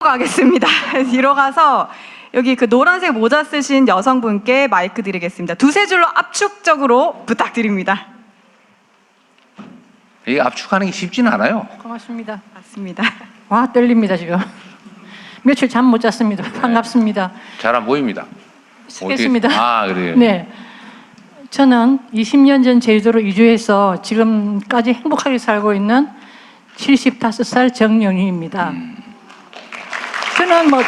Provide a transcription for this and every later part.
가겠습니다. 뒤로 가서 여기 그 노란색 모자 쓰신 여성분께 마이크 드리겠습니다. 두세 줄로 압축적으로 부탁드립니다. 이게 압축하는 게 쉽지는 않아요. 고맙습니다. 맞습니다. 와, 떨립니다 지금. 며칠 잠 못 잤습니다. 반갑습니다. 잘 안 보입니다. 쓰겠습니다. 아, 그래요? 네. 저는 20년 전 제주도로 이주해서 지금까지 행복하게 살고 있는 75살 정영희입니다. 저는 뭐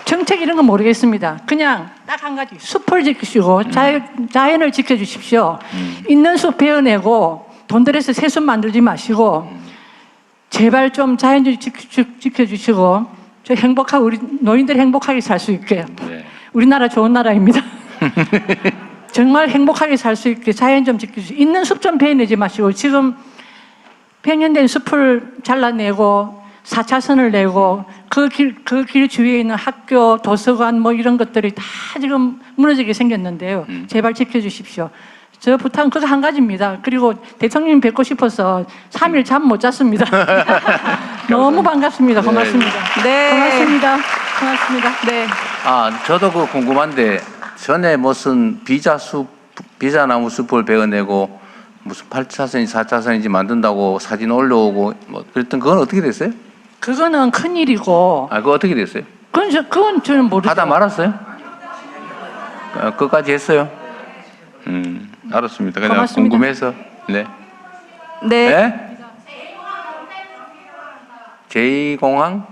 정책 이런 건 모르겠습니다. 그냥 딱 한 가지, 숲을 지키시고 자연을 지켜주십시오. 있는 숲 베어내고 돈 들여서 새 숲 만들지 마시고 제발 좀 자연 좀 지켜주시고 저 행복하고 우리 노인들 행복하게 살 수 있게. 네. 우리나라 좋은 나라입니다. 정말 행복하게 살 수 있게 자연 좀 지켜주시고 있는 숲 좀 베어내지 마시고 지금 100년 된 숲을 잘라내고 4차선을 내고 그 길 주위에 있는 학교, 도서관 뭐 이런 것들이 다 지금 무너지게 생겼는데요. 제발 지켜주십시오. 저 부탁은 그거 한 가지입니다. 그리고 대통령 뵙고 싶어서 3일 잠 못 잤습니다. 너무 반갑습니다. 고맙습니다. 네. 고맙습니다. 고맙습니다. 네. 아, 저도 그 궁금한데 전에 무슨 비자나무 숲을 베어내고 무슨 8차선인지 4차선인지 만든다고 사진 올려오고 뭐 그랬던 그건 어떻게 됐어요? 그거는 큰일이고 아, 그거 어떻게 됐어요? 그건 저는 모르죠. 하다 말았어요? 끝까지 했어요? 알았습니다. 그냥 고맙습니다. 궁금해서. 네. 네. 네? 제2공항?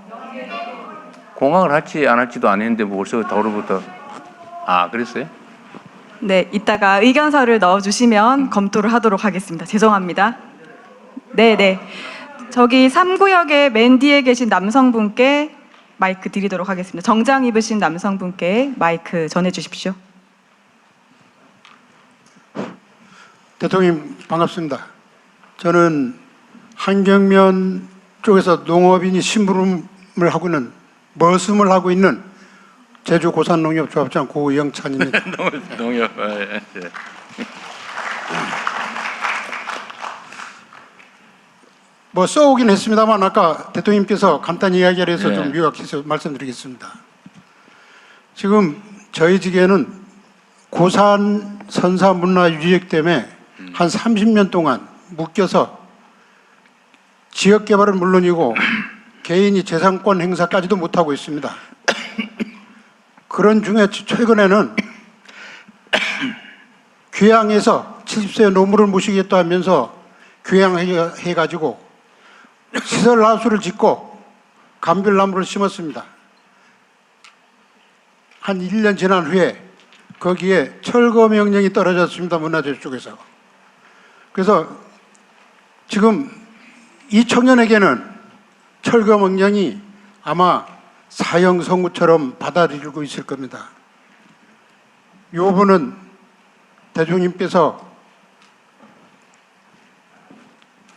공항을 할지 안 할지도 안 했는데 뭐 벌써 더로부터. 아, 그랬어요? 네, 이따가 의견서를 넣어주시면 검토를 하도록 하겠습니다. 죄송합니다. 네, 네. 저기 3구역에 맨 뒤에 계신 남성분께 마이크 드리도록 하겠습니다. 정장 입으신 남성분께 마이크 전해주십시오. 대통령 반갑습니다. 저는 한경면 쪽에서 농업인이 심부름을 하고 있는 머슴을 하고 있는 제주 고산농협조합장 고영찬입니다. 농협. 뭐 써오긴 했습니다만 아까 대통령께서 간단히 이야기를 해서 네. 좀 요약해서 말씀드리겠습니다. 지금 저희 지계는 고산 선사문화유지역 때문에 한 30년 동안 묶여서 지역개발은 물론이고 개인이 재산권 행사까지도 못하고 있습니다. 그런 중에 최근에는 귀향해서 70세 노무를 모시겠다 하면서 귀향해가지고 시설하우스를 짓고 감귤나무를 심었습니다. 한 1년 지난 후에 거기에 철거 명령이 떨어졌습니다. 문화재 쪽에서. 그래서 지금 이 청년에게는 철거 명령이 아마 사형 선고처럼 받아들이고 있을 겁니다. 이 부분은 대통령님께서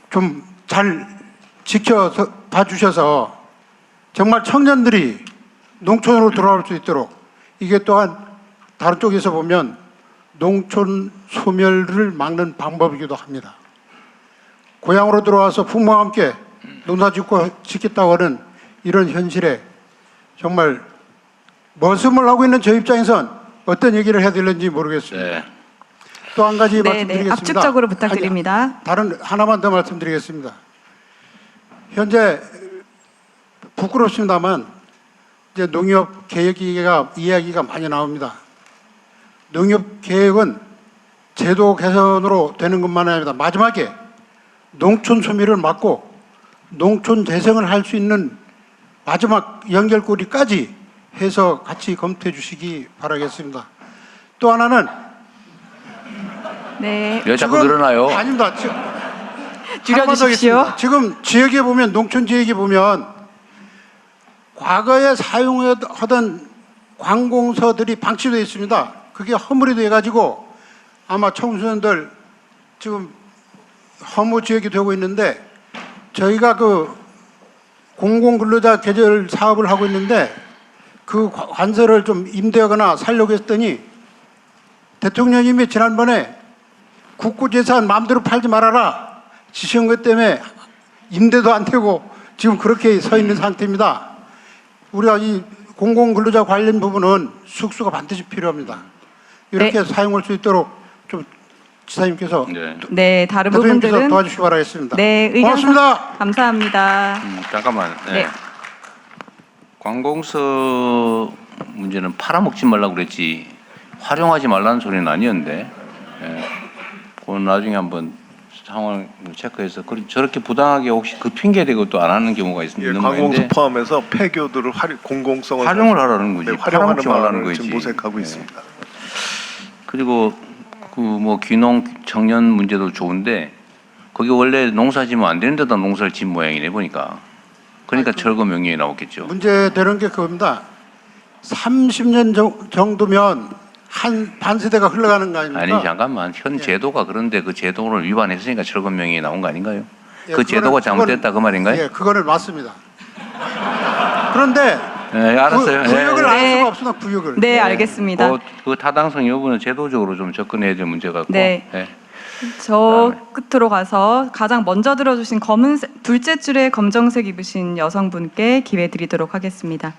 좀 잘 지켜서 봐주셔서 정말 청년들이 농촌으로 돌아올 수 있도록, 이게 또한 다른 쪽에서 보면 농촌 소멸을 막는 방법이기도 합니다. 고향으로 들어와서 부모와 함께 농사 짓겠다고 하는 이런 현실에 정말 머슴을 하고 있는 저 입장에선 어떤 얘기를 해야 될는지 모르겠습니다. 네. 또 한 가지 네, 말씀드리겠습니다. 압축적으로 부탁드립니다. 다른 하나만 더 말씀드리겠습니다. 현재 부끄럽습니다만 이제 농협 개혁 이야기가 많이 나옵니다. 농협 개혁은 제도 개선으로 되는 것만 아니라 마지막에 농촌 소멸을 막고 농촌 재생을 할 수 있는 마지막 연결고리까지 해서 같이 검토해 주시기 바라겠습니다. 또 하나는 네. 왜 자꾸 늘어나요? 아닙니다. 줄여주십시오. 지금 지역에 보면 농촌 지역에 보면 과거에 사용하던 관공서들이 방치되어 있습니다. 그게 허물이 돼가지고 아마 청소년들 지금 허무 지역이 되고 있는데 저희가 그 공공근로자 계절 사업을 하고 있는데 그 관설을 좀 임대하거나 살려고 했더니 대통령님이 지난번에 국고재산 마음대로 팔지 말아라 지시한 것 때문에 임대도 안 되고 지금 그렇게 서 있는 상태입니다. 우리가 이 공공근로자 관련 부분은 숙소가 반드시 필요합니다. 이렇게 사용할 수 있도록 좀 지사님께서 네. 네, 다른 대표님께서 부분들은 도와주시기 바라겠습니다. 네, 의견 고맙습니다. 감사합니다. 잠깐만. 네. 네. 관공서 문제는 팔아먹지 말라고 그랬지 활용하지 말라는 소리는 아니었는데, 그건 나중에 한번 상황을 체크해서 저렇게 부당하게 혹시 그 핑계 대고 또 안 하는 경우가 예, 있는 관공서 모양인데 포함해서 폐교들을 공공성을 활용을 하라는 거지. 네, 활용하는 팔아먹지 말라는 마음을 거지. 지금 모색하고 네. 있습니다. 그리고 그 뭐 귀농 청년 문제도 좋은데 거기 원래 농사지면 안 되는 데다 농사를 진 모양이네 보니까. 그러니까 철거 명령이 나왔겠죠. 문제되는 게 그겁니다. 30년 정도면 한 반세대가 흘러가는 거 아닙니까? 아니 잠깐만 현 제도가 그런데 그 제도를 위반했으니까 철거 명령이 나온 거 아닌가요? 예, 그 제도가 잘못됐다 그 말인가요? 예, 그거는 맞습니다. 그런데 네, 알았어요. 구역을 네. 알 네. 수가 없으나 구역을. 네, 알겠습니다. 그 타당성 여부는 제도적으로 좀 접근해야 될 문제 같고. 네. 네. 저 끝으로 가서 가장 먼저 들어주신 검은색 둘째 줄에 검정색 입으신 여성분께 기회 드리도록 하겠습니다.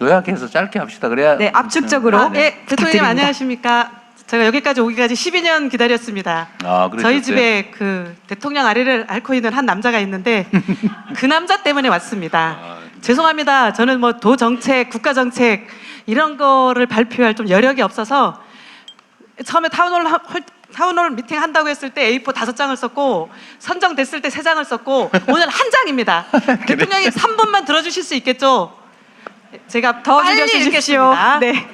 요약해서 짧게 합시다. 그래야. 네, 압축적으로. 네. 예, 대통령님 부탁드립니다. 안녕하십니까? 제가 여기까지 오기까지 12년 기다렸습니다. 아, 그러셨어요? 저희 집에 그 대통령 아래를 앓고 있는 한 남자가 있는데 그 남자 때문에 왔습니다. 죄송합니다. 저는 뭐 도 정책, 국가 정책 이런 거를 발표할 좀 여력이 없어서 처음에 타운홀 미팅 한다고 했을 때 A4 5장을 썼고 선정됐을 때 3장을 썼고 오늘 한 장입니다. 대통령님 3분만 들어주실 수 있겠죠? 제가 더 빨리 줄여주십시오. 읽겠습니다. 네.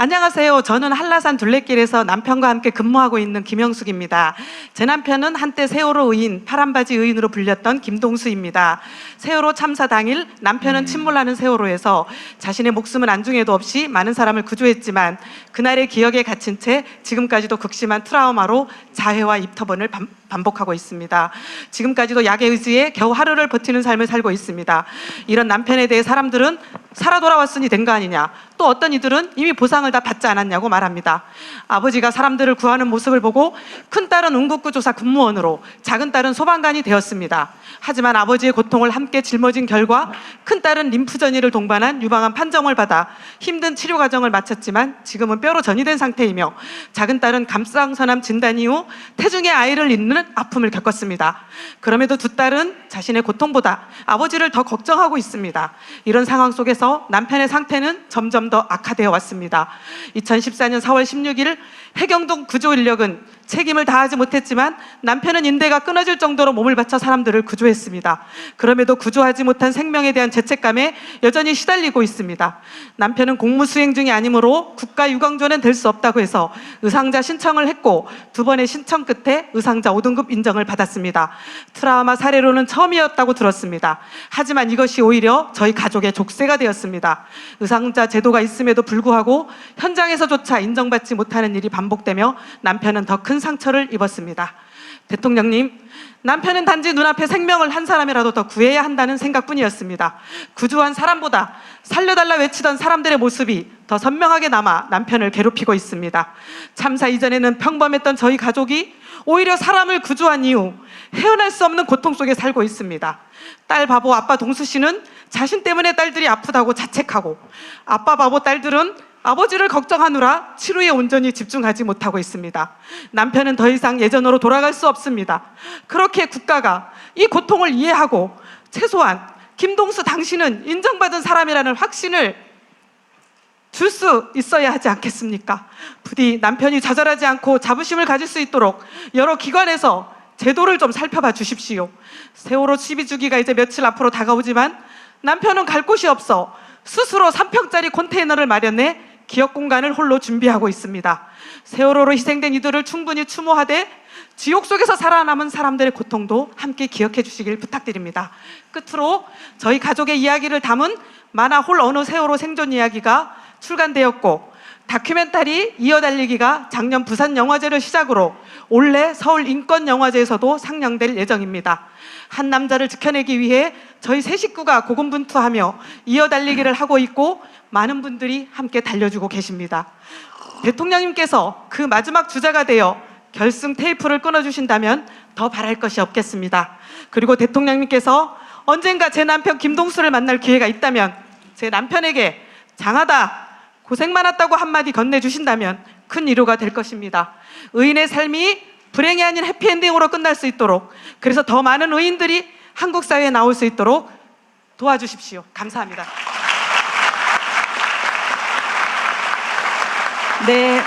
안녕하세요. 저는 한라산 둘레길에서 남편과 함께 근무하고 있는 김영숙입니다. 제 남편은 한때 세월호 의인, 파란바지 의인으로 불렸던 김동수입니다. 세월호 참사 당일 남편은 침몰하는 세월호에서 자신의 목숨은 안중에도 없이 많은 사람을 구조했지만 그날의 기억에 갇힌 채 지금까지도 극심한 트라우마로 자해와 입터번을 반복하고 있습니다. 지금까지도 약에 의지해 겨우 하루를 버티는 삶을 살고 있습니다. 이런 남편에 대해 사람들은 살아 돌아왔으니 된 거 아니냐, 또 어떤 이들은 이미 보상을 다 받지 않았냐고 말합니다. 아버지가 사람들을 구하는 모습을 보고 큰딸은 운국구조사 군무원으로, 작은 딸은 소방관이 되었습니다. 하지만 아버지의 고통을 함께 짊어진 결과 큰딸은 림프전이를 동반한 유방암 판정을 받아 힘든 치료 과정을 마쳤지만 지금은 뼈로 전이된 상태이며, 작은 딸은 갑상선암 진단 이후 태중의 아이를 잇는 아픔을 겪었습니다. 그럼에도 두 딸은 자신의 고통보다 아버지를 더 걱정하고 있습니다. 이런 상황 속에서 남편의 상태는 점점 더 악화되어 왔습니다. 2014년 4월 16일 해경동 구조 인력은 책임을 다하지 못했지만 남편은 인대가 끊어질 정도로 몸을 바쳐 사람들을 구조했습니다. 그럼에도 구조하지 못한 생명에 대한 죄책감에 여전히 시달리고 있습니다. 남편은 공무 수행 중이 아니므로 국가 유광조는 될 수 없다고 해서 의상자 신청을 했고 2번의 신청 끝에 의상자 5등급 인정을 받았습니다. 트라우마 사례로는 처음이었다고 들었습니다. 하지만 이것이 오히려 저희 가족의 족쇄가 되었습니다. 의상자 제도가 있음에도 불구하고 현장에서조차 인정받지 못하는 일이 반복되며 남편은 더 큰 상처를 입었습니다. 대통령님, 남편은 단지 눈앞에 생명을 한 사람이라도 더 구해야 한다는 생각뿐이었습니다. 구조한 사람보다 살려달라 외치던 사람들의 모습이 더 선명하게 남아 남편을 괴롭히고 있습니다. 참사 이전에는 평범했던 저희 가족이 오히려 사람을 구조한 이후 헤어날 수 없는 고통 속에 살고 있습니다. 딸 바보 아빠 동수 씨는 자신 때문에 딸들이 아프다고 자책하고, 아빠 바보 딸들은 아버지를 걱정하느라 치료에 온전히 집중하지 못하고 있습니다. 남편은 더 이상 예전으로 돌아갈 수 없습니다. 그렇게 국가가 이 고통을 이해하고 최소한 김동수 당신은 인정받은 사람이라는 확신을 줄 수 있어야 하지 않겠습니까? 부디 남편이 좌절하지 않고 자부심을 가질 수 있도록 여러 기관에서 제도를 좀 살펴봐 주십시오. 세월호 12주기가 이제 며칠 앞으로 다가오지만 남편은 갈 곳이 없어 스스로 3평짜리 컨테이너를 마련해 기억 공간을 홀로 준비하고 있습니다. 세월호로 희생된 이들을 충분히 추모하되 지옥 속에서 살아남은 사람들의 고통도 함께 기억해 주시길 부탁드립니다. 끝으로 저희 가족의 이야기를 담은 만화 홀 어느 세월호 생존 이야기가 출간되었고, 다큐멘터리 이어달리기가 작년 부산영화제를 시작으로 올해 서울인권영화제에서도 상영될 예정입니다. 한 남자를 지켜내기 위해 저희 세 식구가 고군분투하며 이어달리기를 하고 있고 많은 분들이 함께 달려주고 계십니다. 대통령님께서 그 마지막 주자가 되어 결승 테이프를 끊어주신다면 더 바랄 것이 없겠습니다. 그리고 대통령님께서 언젠가 제 남편 김동수를 만날 기회가 있다면 제 남편에게 장하다, 고생 많았다고 한마디 건네주신다면 큰 위로가 될 것입니다. 의인의 삶이 불행이 아닌 해피엔딩으로 끝날 수 있도록, 그래서 더 많은 의인들이 한국 사회에 나올 수 있도록 도와주십시오. 감사합니다. 네.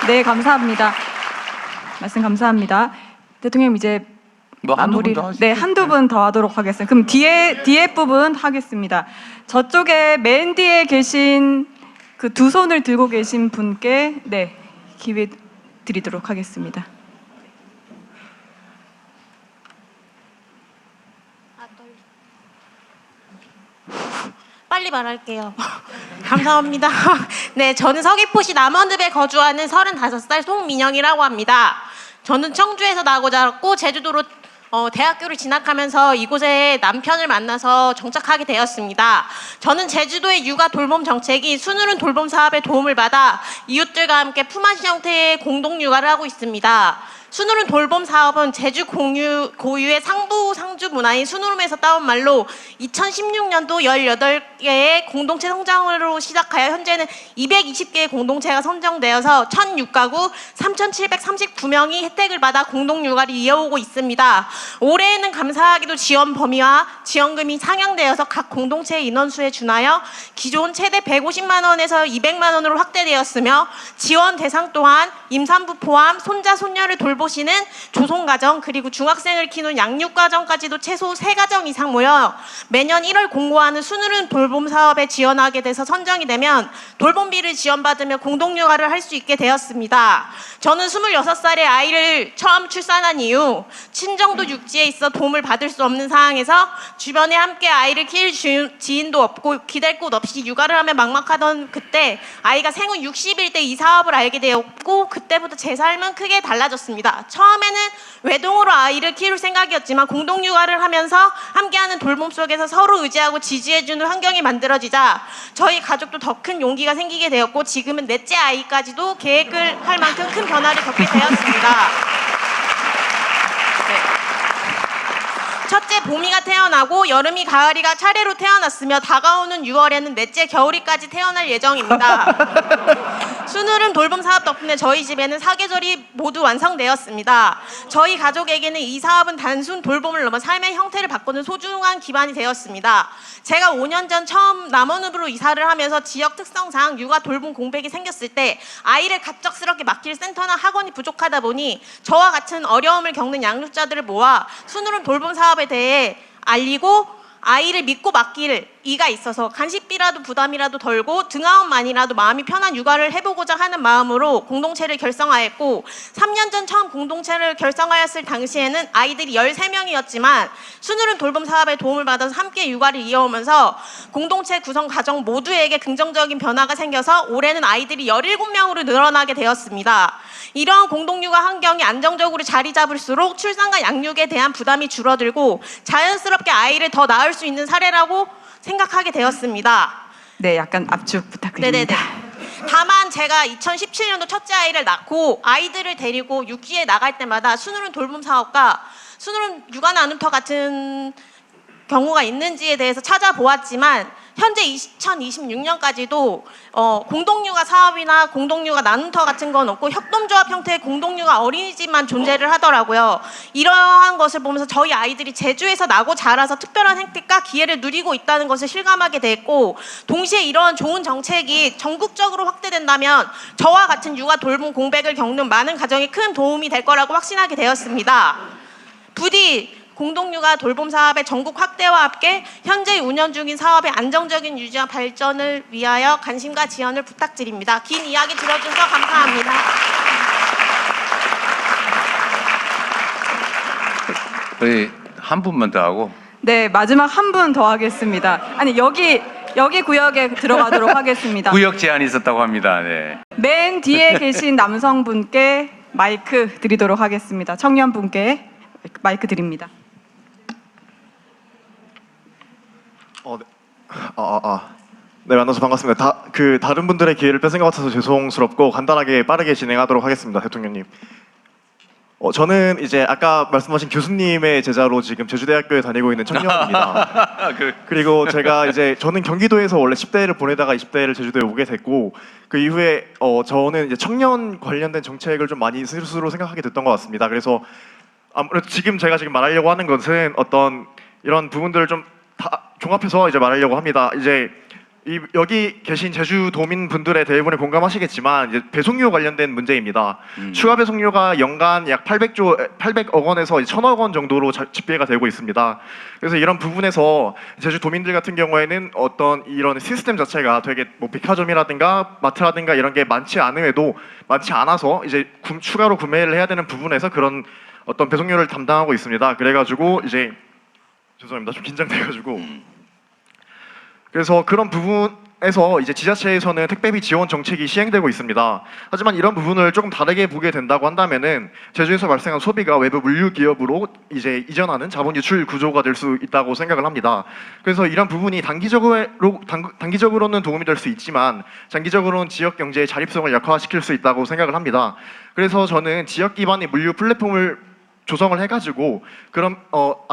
네, 감사합니다. 말씀 감사합니다. 대통령 이제 뭐 한두 분 마무리. 더 하시죠. 네, 한두 분 더 하도록 하겠습니다. 그럼 뒤에 부분 하겠습니다. 저쪽에 맨 뒤에 계신 그 두 손을 들고 계신 분께 네, 기회 드리도록 하겠습니다. 빨리 말할게요. 감사합니다. 네, 저는 서귀포시 남원읍에 거주하는 35살 송민영이라고 합니다. 저는 청주에서 나고 자랐고 제주도로 대학교를 진학하면서 이곳에 남편을 만나서 정착하게 되었습니다. 저는 제주도의 육아 돌봄 정책이 수누른 돌봄 사업의 도움을 받아 이웃들과 함께 품앗이 형태의 공동 육아를 하고 있습니다. 수누른 돌봄 사업은 제주 고유의 상부 상주 문화인 수누름에서 따온 말로 2016년도 18개의 공동체 성장으로 시작하여 현재는 220개의 공동체가 선정되어서 1,006가구 3,739명이 혜택을 받아 공동 육아를 이어오고 있습니다. 올해에는 감사하게도 지원 범위와 지원금이 상향되어서 각 공동체의 인원수에 준하여 기존 최대 150만 원에서 200만 원으로 확대되었으며 지원 대상 또한 임산부 포함 손자 손녀를 돌보시는 조손가정 그리고 중학생을 키우는 양육가정까지도 최소 3가정 이상 모여 매년 1월 공고하는 수누른 돌봄 사업에 지원하게 돼서 선정이 되면 돌봄비를 지원받으며 공동육아를 할 수 있게 되었습니다. 저는 26살에 아이를 처음 출산한 이후 친정도 육지에 있어 도움을 받을 수 없는 상황에서 주변에 함께 아이를 키울 지인도 없고 기댈 곳 없이 육아를 하며 막막하던 그때 아이가 생후 60일 때 이 사업을 알게 되었고 그때부터 제 삶은 크게 달라졌습니다. 처음에는 외동으로 아이를 키울 생각이었지만 공동육아를 하면서 함께하는 돌봄 속에서 서로 의지하고 지지해주는 환경이 만들어지자 저희 가족도 더 큰 용기가 생기게 되었고 지금은 넷째 아이까지도 계획을 할 만큼 큰 변화를 겪게 되었습니다. 첫째 봄이가 태어나고 여름이 가을이가 차례로 태어났으며 다가오는 6월에는 넷째 겨울이까지 태어날 예정입니다. 수누름 돌봄 사업 덕분에 저희 집에는 사계절이 모두 완성되었습니다. 저희 가족에게는 이 사업은 단순 돌봄을 넘어 삶의 형태를 바꾸는 소중한 기반이 되었습니다. 제가 5년 전 처음 남원읍으로 이사를 하면서 지역 특성상 육아 돌봄 공백이 생겼을 때 아이를 갑작스럽게 맡길 센터나 학원이 부족하다 보니 저와 같은 어려움을 겪는 양육자들을 모아 수누름 돌봄 사업에 대해 알리고 아이를 믿고 맡길 이가 있어서 간식비라도 부담이라도 덜고 등하원만이라도 마음이 편한 육아를 해보고자 하는 마음으로 공동체를 결성하였고 3년 전 처음 공동체를 결성하였을 당시에는 아이들이 13명이었지만 수누름 돌봄 사업에 도움을 받아서 함께 육아를 이어오면서 공동체 구성 가정 모두에게 긍정적인 변화가 생겨서 올해는 아이들이 17명으로 늘어나게 되었습니다. 이러한 공동육아 환경이 안정적으로 자리 잡을수록 출산과 양육에 대한 부담이 줄어들고 자연스럽게 아이를 더 낳을 수 있는 사례라고 생각하게 되었습니다. 네, 약간 압축 부탁드립니다. 네네네. 다만 제가 2017년도 첫째 아이를 낳고 아이들을 데리고 육지에 나갈 때마다 수누름 돌봄 사업과 수누름 육아 나눔터 같은 경우가 있는지에 대해서 찾아보았지만 현재 2026년까지도 공동육아 사업이나 공동육아 나눔터 같은 건 없고 협동조합 형태의 공동육아 어린이집만 존재를 하더라고요. 이러한 것을 보면서 저희 아이들이 제주에서 나고 자라서 특별한 혜택과 기회를 누리고 있다는 것을 실감하게 됐고 동시에 이러한 좋은 정책이 전국적으로 확대된다면 저와 같은 육아 돌봄 공백을 겪는 많은 가정에 큰 도움이 될 거라고 확신하게 되었습니다. 부디 공동육아 돌봄 사업의 전국 확대와 함께 현재 운영 중인 사업의 안정적인 유지와 발전을 위하여 관심과 지원을 부탁드립니다. 긴 이야기 들어주셔서 감사합니다. 우리 한 분만 더 하고 네, 마지막 한 분 더 하겠습니다. 아니, 여기 구역에 들어가도록 하겠습니다. 구역 제한이 있었다고 합니다. 네. 맨 뒤에 계신 남성분께 마이크 드리도록 하겠습니다. 청년분께 마이크 드립니다. 네, 만나서 반갑습니다. 다른 분들의 기회를 뺏은 것 같아서 죄송스럽고 간단하게 빠르게 진행하도록 하겠습니다, 대통령님. 저는 이제 아까 말씀하신 교수님의 제자로 지금 제주대학교에 다니고 있는 청년입니다. 그리고 제가 이제 저는 경기도에서 원래 10대를 보내다가 20대를 제주도에 오게 됐고 그 이후에 저는 이제 청년 관련된 정책을 좀 많이 스스로 생각하게 됐던 것 같습니다. 그래서 아무래도 제가 지금 말하려고 하는 것은 어떤 이런 부분들을 좀 다 종합해서 이제 말하려고 합니다. 이제 여기 계신 제주도민 분들의 대부분이 공감하시겠지만 이제 배송료 관련된 문제입니다. 추가 배송료가 연간 약 800억 원에서 1,000억 원 정도로 집계가 되고 있습니다. 그래서 이런 부분에서 제주도민들 같은 경우에는 어떤 이런 시스템 자체가 되게 뭐 백화점이라든가 마트라든가 이런 게 많지 않아서 이제 추가로 구매를 해야 되는 부분에서 그런 어떤 배송료를 담당하고 있습니다. 그래가지고 이제 죄송합니다. 좀 긴장돼가지고. 그래서 그런 부분에서 이제 지자체에서는 택배비 지원 정책이 시행되고 있습니다. 하지만 이런 부분을 조금 다르게 보게 된다고 한다면은 제주에서 발생한 소비가 외부 물류 기업으로 이제 이전하는 자본 유출 구조가 될 수 있다고 생각을 합니다. 그래서 이런 부분이 단기적으로는 도움이 될 수 있지만 장기적으로는 지역 경제의 자립성을 약화시킬 수 있다고 생각을 합니다. 그래서 저는 지역 기반의 물류 플랫폼을 조성을 해가지고 그럼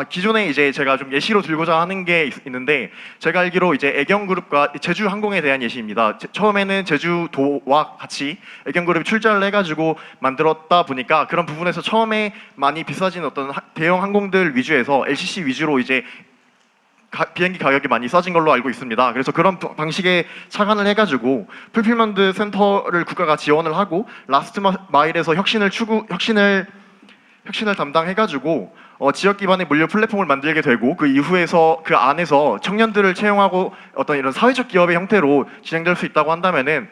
기존에 이제 제가 좀 예시로 들고자 하는 게 있는데 제가 알기로 이제 애경그룹과 제주항공에 대한 예시입니다. 처음에는 제주도와 같이 애경그룹이 출자를 해가지고 만들었다 보니까 그런 부분에서 처음에 많이 비싸진 어떤 대형 항공들 위주에서 LCC 위주로 이제 비행기 가격이 많이 싸진 걸로 알고 있습니다. 그래서 그런 방식의 착안을 해가지고 풀필먼트 센터를 국가가 지원을 하고 라스트 마일에서 혁신을 담당해가지고 지역 기반의 물류 플랫폼을 만들게 되고 그 이후에서 그 안에서 청년들을 채용하고 어떤 이런 사회적 기업의 형태로 진행될 수 있다고 한다면은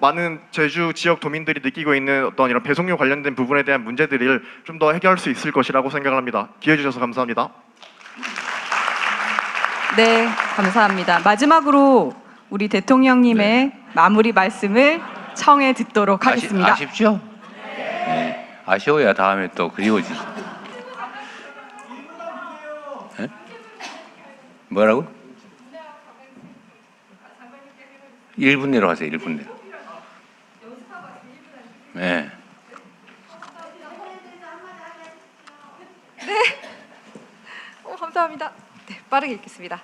많은 제주 지역 도민들이 느끼고 있는 어떤 이런 배송료 관련된 부분에 대한 문제들을 좀 더 해결할 수 있을 것이라고 생각을 합니다. 기회 주셔서 감사합니다. 네, 감사합니다. 마지막으로 우리 대통령님의 마무리 말씀을 청해 듣도록 하겠습니다. 아쉽죠? 네. 아쉬워야 다음에 또 그리워지죠. 네? 뭐라고? 1분 내로 하세요. 1분 내로. 네. 감사합니다. 네, 빠르게 읽겠습니다.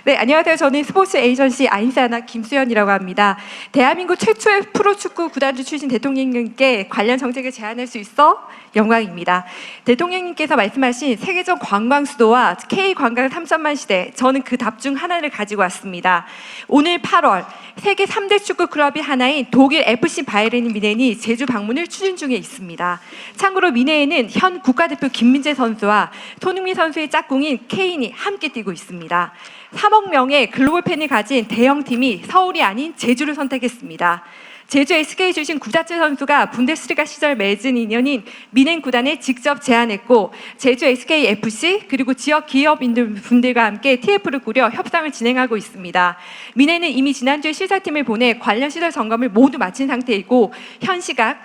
네, 안녕하세요. 저는 스포츠 에이전시 아인사나 김수연이라고 합니다. 대한민국 최초의 프로축구 구단주 출신 대통령님께 관련 정책을 제안할 수 있어 영광입니다. 대통령님께서 말씀하신 세계적 관광 수도와 K 관광 3천만 시대, 저는 그 답 중 하나를 가지고 왔습니다. 오늘 8월 세계 3대 축구 클럽이 하나인 독일 FC 바이에른 뮌헨이 제주 방문을 추진 중에 있습니다. 참고로 뮌헨에는 현 국가대표 김민재 선수와 손흥민 선수의 짝꿍인 케인이 함께 뛰고 있습니다. 3억 명의 글로벌 팬이 가진 대형팀이 서울이 아닌 제주를 선택했습니다. 제주 SK 출신 구자철 선수가 분데스리가 시절 맺은 인연인 뮌헨 구단에 직접 제안했고 제주 SKFC 그리고 지역 기업인들과 함께 TF를 꾸려 협상을 진행하고 있습니다. 뮌헨은 이미 지난주에 시사팀을 보내 관련 시설 점검을 모두 마친 상태이고 현 시각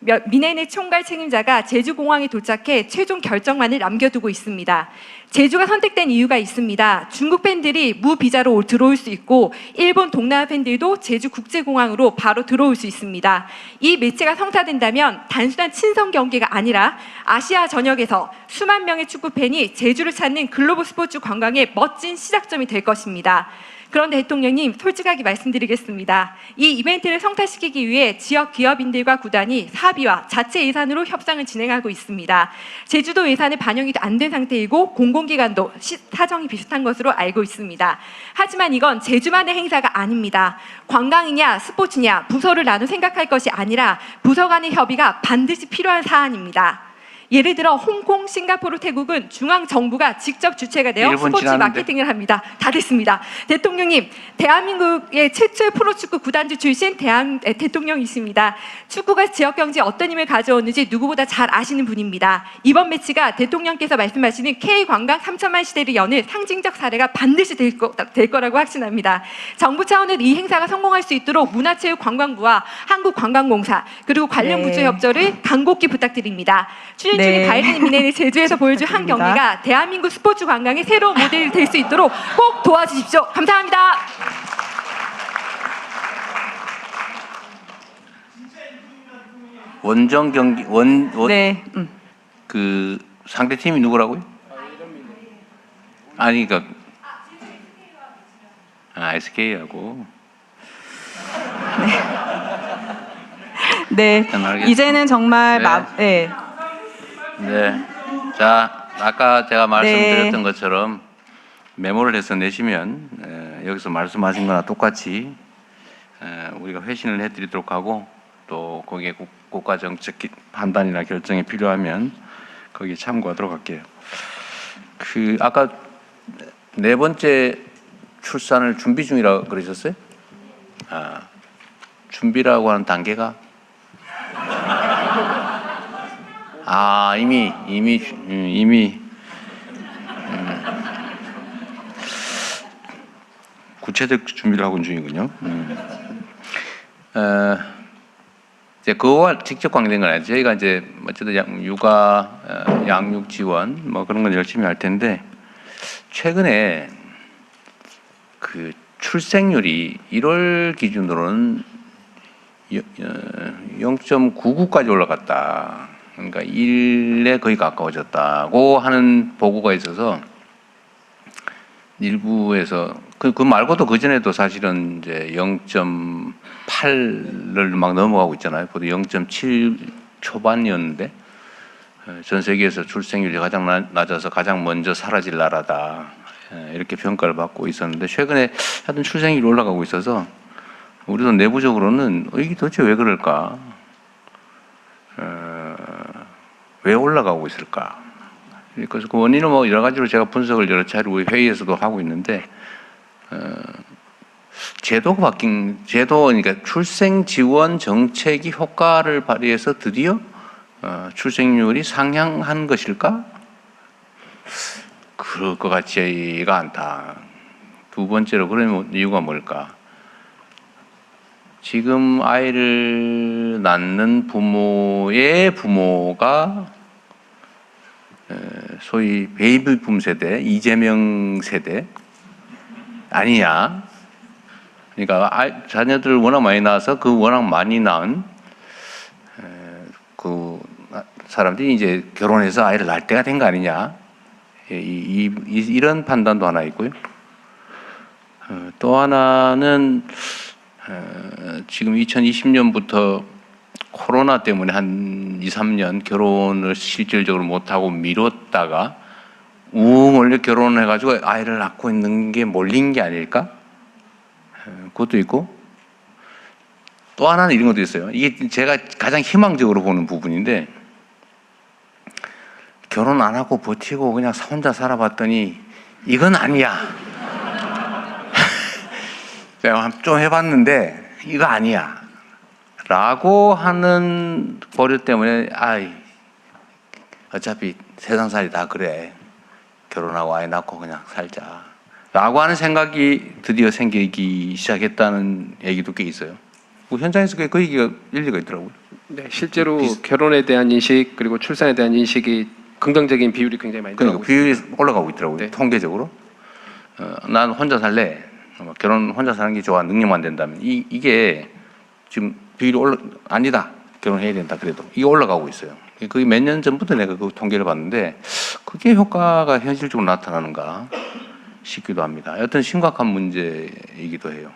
뮌헨의 총괄 책임자가 제주공항에 도착해 최종 결정만을 남겨두고 있습니다. 제주가 선택된 이유가 있습니다. 중국 팬들이 무비자로 들어올 수 있고 일본 동남아 팬들도 제주 국제공항으로 바로 들어올 수 있습니다. 이 매체가 성사된다면 단순한 친선 경기가 아니라 아시아 전역에서 수만 명의 축구 팬이 제주를 찾는 글로벌 스포츠 관광의 멋진 시작점이 될 것입니다. 그런데 대통령님, 솔직하게 말씀드리겠습니다. 이 이벤트를 성사시키기 위해 지역 기업인들과 구단이 사비와 자체 예산으로 협상을 진행하고 있습니다. 제주도 예산이 반영이 안 된 상태이고 공공기관도 사정이 비슷한 것으로 알고 있습니다. 하지만 이건 제주만의 행사가 아닙니다. 관광이냐 스포츠냐 부서를 나눠 생각할 것이 아니라 부서 간의 협의가 반드시 필요한 사안입니다. 예를 들어 홍콩, 싱가포르, 태국은 중앙정부가 직접 주체가 되어 스포츠 마케팅을 합니다. 다 됐습니다. 대통령님, 대한민국의 최초의 프로축구 구단주 출신 대통령이십니다. 축구가 지역경제에 어떤 힘을 가져오는지 누구보다 잘 아시는 분입니다. 이번 매치가 대통령께서 말씀하시는 K관광 3천만 시대를 여는 상징적 사례가 반드시 될 거라고 확신합니다. 정부 차원으로 이 행사가 성공할 수 있도록 문화체육관광부와 한국관광공사 그리고 관련 부처 협조를 간곡히 부탁드립니다. 추진 중인 바이에른 뮌헨이 제주에서 보여줄 한 경기가 대한민국 스포츠 관광의 새로운 모델이 될 수 있도록 꼭 도와주십시오. 감사합니다. 원정 경기 네. 그 상대 팀이 누구라고요? 아니 그러니까 SK하고. 네. 알겠습니다. 이제는 정말 네. 네. 자, 아까 제가 말씀드렸던 것처럼 메모를 해서 내시면 여기서 말씀하신 거나 똑같이 우리가 회신을 해드리도록 하고 또 거기에 국가 정책 판단이나 결정이 필요하면 거기에 참고하도록 할게요. 그 아까 네 번째 출산을 준비 중이라고 그러셨어요? 준비라고 하는 단계가 이미 구체적 준비를 하고 있는 중이군요. 이제 그거와 직접 관계된 건 아니죠. 저희가 이제 어쨌든 육아, 양육 지원 뭐 그런 건 열심히 할 텐데 최근에 그 출생률이 1월 기준으로는 0.99까지 올라갔다. 그러니까 1에 거의 가까워졌다고 하는 보고가 있어서 일부에서 그 말고도 그 전에도 사실은 이제 0.8를 막 넘어가고 있잖아요. 보통 0.7 초반이었는데 전 세계에서 출생률이 가장 낮아서 가장 먼저 사라질 나라다. 이렇게 평가를 받고 있었는데 최근에 하여튼 출생률이 올라가고 있어서 우리도 내부적으로는 이게 도대체 왜 그럴까? 왜 올라가고 있을까? 그래서 그 원인은 뭐 여러 가지로 제가 분석을 여러 차례 우리 회의에서도 하고 있는데 제도가 바뀐 그러니까 출생 지원 정책이 효과를 발휘해서 드디어 출생률이 상향한 것일까? 그럴 것 같지가 않다. 두 번째로 그러면 이유가 뭘까? 지금 아이를 낳는 부모의 부모가 소위 베이비붐 세대, 이재명 세대 아니냐? 그러니까 자녀들을 워낙 많이 낳아서 그 워낙 많이 낳은 그 사람들이 이제 결혼해서 아이를 낳을 때가 된 거 아니냐? 이런 판단도 하나 있고요. 또 하나는 지금 2020년부터 코로나 때문에 한 2, 3년 결혼을 실질적으로 못하고 미뤘다가 원래 결혼을 해가지고 아이를 낳고 있는 게 몰린 게 아닐까? 그것도 있고 또 하나는 이런 것도 있어요. 이게 제가 가장 희망적으로 보는 부분인데 결혼 안 하고 버티고 그냥 혼자 살아봤더니 이건 아니야. 제가 좀 해봤는데 이거 아니야. 라고 하는 버릇 때문에 어차피 세상살이 다 그래. 결혼하고 아이 낳고 그냥 살자. 라고 하는 생각이 드디어 생기기 시작했다는 얘기도 꽤 있어요. 현장에서 그 얘기가 일리가 있더라고요. 네, 실제로 결혼에 대한 인식 그리고 출산에 대한 인식이 긍정적인 비율이 굉장히 많이 그러니까 늘어나고 비율이 있습니다. 올라가고 있더라고요. 네. 통계적으로. 난 혼자 살래. 결혼 혼자 사는 게 좋아. 능력만 된다면. 이게 지금 비율이 아니다. 결혼해야 된다. 그래도. 이게 올라가고 있어요. 그게 몇 년 전부터 내가 그 통계를 봤는데 그게 효과가 현실적으로 나타나는가 싶기도 합니다. 여튼 심각한 문제이기도 해요.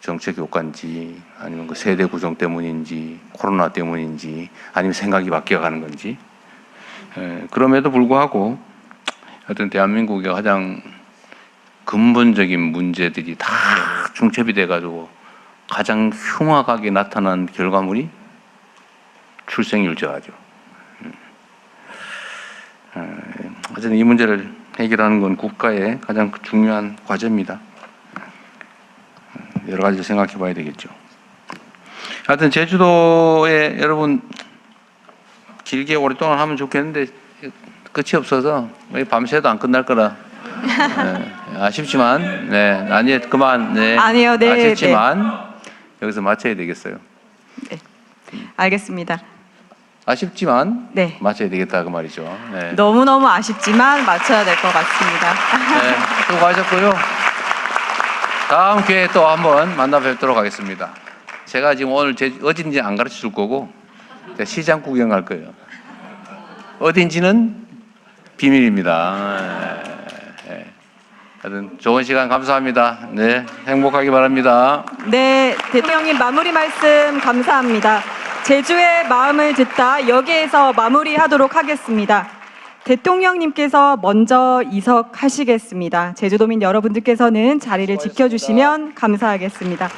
정책 효과인지 아니면 그 세대 구성 때문인지 코로나 때문인지 아니면 생각이 바뀌어가는 건지 그럼에도 불구하고 하여튼 대한민국의 가장 근본적인 문제들이 다 중첩이 돼가지고 가장 흉악하게 나타난 결과물이 출생률 저하죠. 어쨌든 이 문제를 해결하는 건 국가의 가장 중요한 과제입니다. 여러 가지 생각해 봐야 되겠죠. 하여튼 제주도에 여러분 길게 오랫동안 하면 좋겠는데 끝이 없어서 밤새도 안 끝날 거라 아쉽지만 아니 그만 아니요, 네, 아쉽지만 여기서 마쳐야 되겠어요. 네. 알겠습니다. 아쉽지만 네. 마쳐야 되겠다 그 말이죠. 네. 너무너무 아쉽지만 맞춰야 될 것 같습니다. 네, 수고하셨고요. 다음 기회에 또 한번 만나 뵙도록 하겠습니다. 제가 지금 오늘 어딘지 안 가르쳐 줄 거고 시장 구경 갈 거예요. 어딘지는 비밀입니다. 하여튼 좋은 시간 감사합니다. 네, 행복하기 바랍니다. 네, 대통령님 마무리 말씀 감사합니다. 제주의 마음을 듣다 여기에서 마무리하도록 하겠습니다. 대통령님께서 먼저 이석하시겠습니다. 제주도민 여러분들께서는 자리를 지켜주시면 감사하겠습니다.